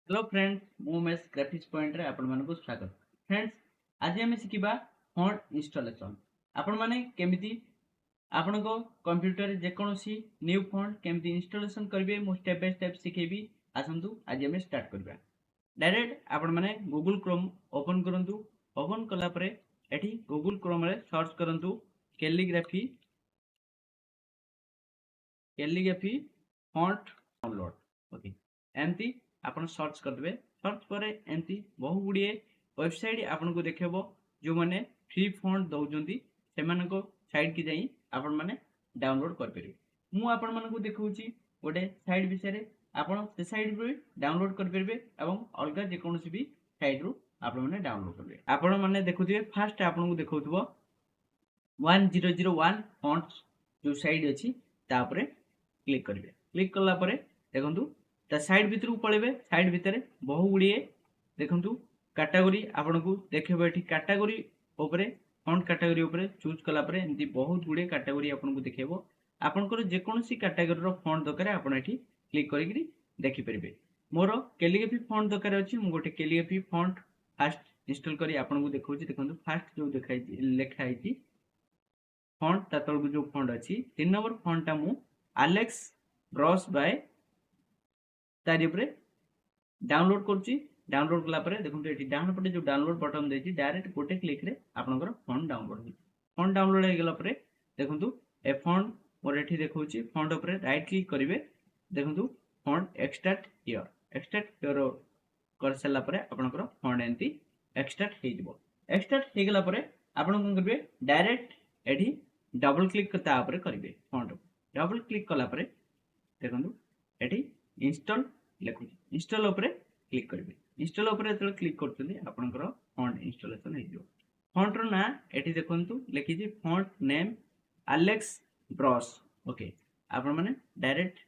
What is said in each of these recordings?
Hello friends मु Umesh graphics point रे आपण मानकु स्वागत। फ्रेंड्स आज हम शिखिबा फॉन्ट इंस्टॉलेशन। आपण माने केमिति आपण को कंप्यूटर जे कोनोसी न्यू फॉन्ट केमिति इंस्टॉलेशन करबे मु स्टेप बाय स्टेप सिखेबी। आसंतु आज हम स्टार्ट करबा। डायरेक्ट आपण माने गूगल क्रोम ओपन करंतु। ओपन कला परे एठी गूगल क्रोम रे सर्च करंतु कैलीग्राफी फॉन्ट डाउनलोड। ओके एमती आपण सर्च करबे। सर्च परे एमती बहु गुडिए वेबसाइट आपन को देखबो जो माने फ्री फॉन्ट दउजंती सेमानको साइट की जाई आपण माने डाउनलोड कर परिबे। मु आपण मानको देखौची गोटे साइट विषय रे आपण से साइट रे डाउनलोड कर परिबे एवं अलगा जे कोनोसी भी साइट रो आपण माने डाउनलोड करबे। आपण माने देखुथिबे फास्ट आपण को देखौथबो 1001 फॉन्ट्स जो साइट अछि ता ऊपर क्लिक करेंगे। क्लिक कला परे देखंतु ता साइड भीतर को पळेबे। साइड भीतर बहु गुडिए देखंतु कैटेगरी आपन को देखबो। एठी कैटेगरी ऊपर फॉन्ट कैटेगरी ऊपर चूज कला परे एंती बहुत गुडिए कैटेगरी आपन को देखबो। आपन को जे कोनोसी कैटेगरी रो फॉन्ट दरकार आपन एठी क्लिक करिकरी देखि परिबे। मोर कैलीग्राफी फॉन्ट दरकार अछि मु गोटे कैलीग्राफी फॉन्ट फास्ट इंस्टॉल करी आपन को देखौची। देखंतु फास्ट जो देखाई लेखा आइची फॉन्ट ता तळ जो फॉन्ट अछि 3 नंबर फॉन्ट ता मु एलेक्स ब्रश बाय तारी ऊपर डाउनलोड करछि। डाउनलोड कला परे देखंतु एठी डाउन पटे जो डाउनलोड बटन देछि डायरेक्ट गोटे क्लिक रे आपनकर फॉन्ट डाउनलोड हो। फॉन्ट डाउनलोड हे गेला परे देखंतु ए फॉन्ट मोर एठी देखौछि। फॉन्ट ऊपर राइट क्लिक करिवे। देखंतु फॉन्ट एक्सट्रैक्ट हियर कर सला परे आपनकर फॉन्ट एंती एक्सट्रैक्ट हे जिवो। एक्सट्रैक्ट हे गेला परे आपन कोन करबे डायरेक्ट एठी डबल क्लिक ता ऊपर करिवे। फॉन्ट डबल क्लिक कला परे देखंतु एठी इंस्टॉल लेखुछि। इंस्टॉल ऊपर क्लिक करिवे। इंस्टॉल ऊपर जतले क्लिक करछथि आपनकर फॉन्ट इंस्टॉलेशन हे जिवो। फॉन्ट रो ना एठी देखंतु लेखिछि font name Alex brush. Okay आपन माने डायरेक्ट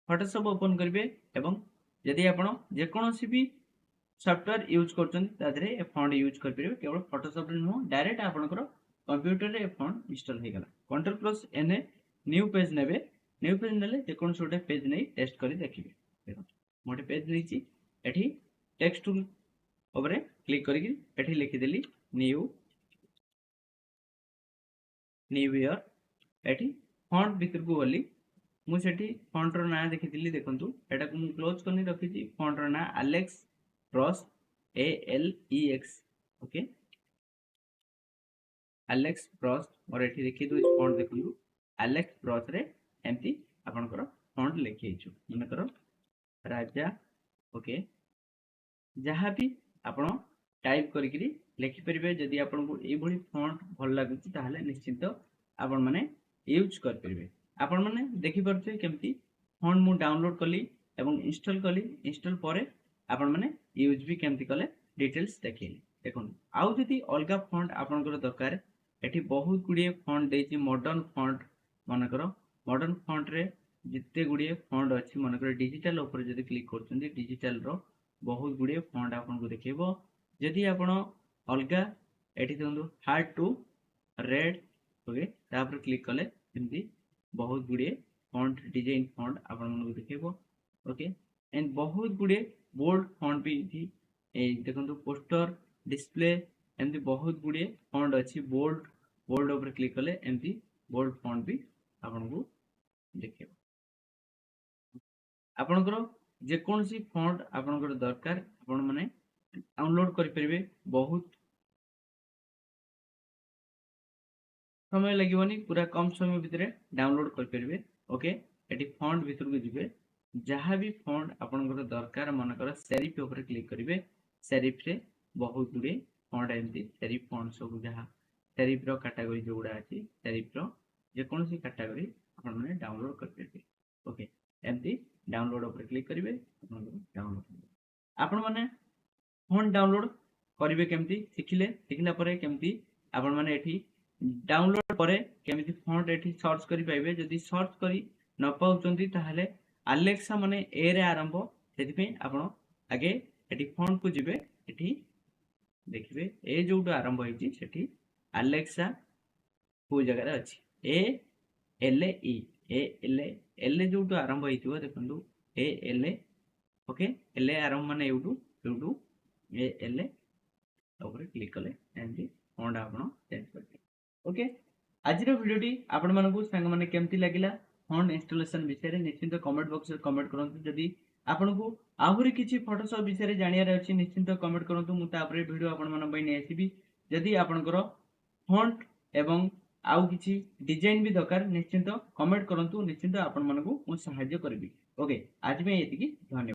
फोटोशॉप ओपन करिवे एवं यदि आपण जे कोनोसी भी सॉफ्टवेयर यूज करछन तादरे ए फॉन्ट यूज कर परिवे। केवल फोटोशॉप रे नो डायरेक्ट आपनकर कंप्यूटर रे फॉन्ट इंस्टॉल हे गला। Control plus N new page नेबे। न्यू पेज नेले जे कोन छोटे पेज नै टेस्ट करी देखिबे। देखो मोटे पेज नैछि एठी टेक्स्ट टूल ऊपर क्लिक करी एठी लिखि देली न्यू ईयर। एठी फॉन्ट भीतर को गली मु सेठी फॉन्ट रो ना देखिदिली। देखंतु एटा को मु क्लोज करनी रखिछि। फॉन्ट रो ना Alex brush ALEX। Okay Alex brush और एठी देखि दो फॉन्ट देखंतु एलेक्स ब्रश रे एमती आपनकर फॉन्ट लिखि छु। मन करो राजा। ओके जहाँ भी आपण टाइप करिकरी लिखि परिबे। जदि आपन को ए भली फॉन्ट भल लागुछि ताहले निश्चित आपण माने यूज कर परिबे। आपण माने देखि परछे केमती फॉन्ट मु डाउनलोड कली एवं इंस्टॉल कली। इंस्टॉल परे आपण माने यूज भी केमती कले डिटेल्स देखिले। देखन आउ जदि अलगा फॉन्ट आपनकर दरकार एठी बहुत गुडिए फॉन्ट देछि। मॉडर्न फॉन्ट मन करो मॉडर्न फॉन्ट रे जिते गुडिए फॉन्ट अछि मन करो डिजिटल ऊपर जदि क्लिक करछन्ती डिजिटल रो बहुत गुडिए फॉन्ट आपन को देखिबो। जदि आपण अलगा एठी देखंतु हार्ड टू रेड। ओके तापर क्लिक कले एमती बहुत गुडिए फॉन्ट डिजाइन फॉन्ट आपन मन को देखिबो। ओके एंड बहुत गुडिए बोल्ड फॉन्ट भी थी ए देखंतु पोस्टर डिस्प्ले एमती बहुत गुडिए फॉन्ट अछि। बोल्ड बोल्ड ऊपर क्लिक कले एमती बोल्ड फॉन्ट भी आपन को देखिबो। आपनकर जे कोनसी फॉन्ट आपनकर दरकार आपण माने डाउनलोड करि परिबे। बहुत समय लागिवनी पूरा कम समय भितरे डाउनलोड कर परिबे। ओके एटी फॉन्ट भीतर को जिवे। जहाँ भी फॉन्ट आपनकर दरकार मनकर सेरिफ ऊपर क्लिक करिवे। सेरिफ रे बहुत गुडे फॉन्ट एमती सेरिफ फॉन्ट सब जहाँ सेरिफ रो कैटेगरी जोडा अछि सेरिफ रो जे कोनसी कैटेगरी आपण माने डाउनलोड कर परिबे। ओके एमती डाउनलोड ऊपर क्लिक करिवे आपनकर डाउनलोड आपण माने फॉन्ट डाउनलोड करिवे केमती शिखिला परे केमती आपण माने एठी डाउनलोड परे केमिति फॉन्ट एठी सर्च करि पाइबे। जदि सर्च करि न पाउचंती ताहले एलेक्सा माने ए रे आरंभ सेति पे आपण आगे एठी फॉन्ट को जिवे। एठी देखिबे ए जोटो आरंभ होइची सेठी एलेक्सा को जगह रे अछि ALE जोटो आरंभ होइथिबो देखंतु ALE। ओके एले आरंभ माने एउटू ए एले ऊपर क्लिक कले एमती फॉन्ट आपण चेंज करते ओके आज भिडियोटी आपण मानकु संग माने केमती लागिला फॉन्ट इंस्टॉलेशन विषय निश्चिंत कमेंट बॉक्स में कमेंट करंतु जदी आपनको आहुरी किछि फोटोशॉप विषय जानियार अछि निश्चिंत कमेंट करंतु मु तापरे वीडियो आपण मन पई नै आसीबी जदी आपनकर फॉन्ट एवं आउ किछि डिजाइन भी दरकार निश्चिंत कमेंट करंतु निश्चिंत आपण मानकु मु सहाय्य करबी ओके आज में एतिकी धन्यवाद।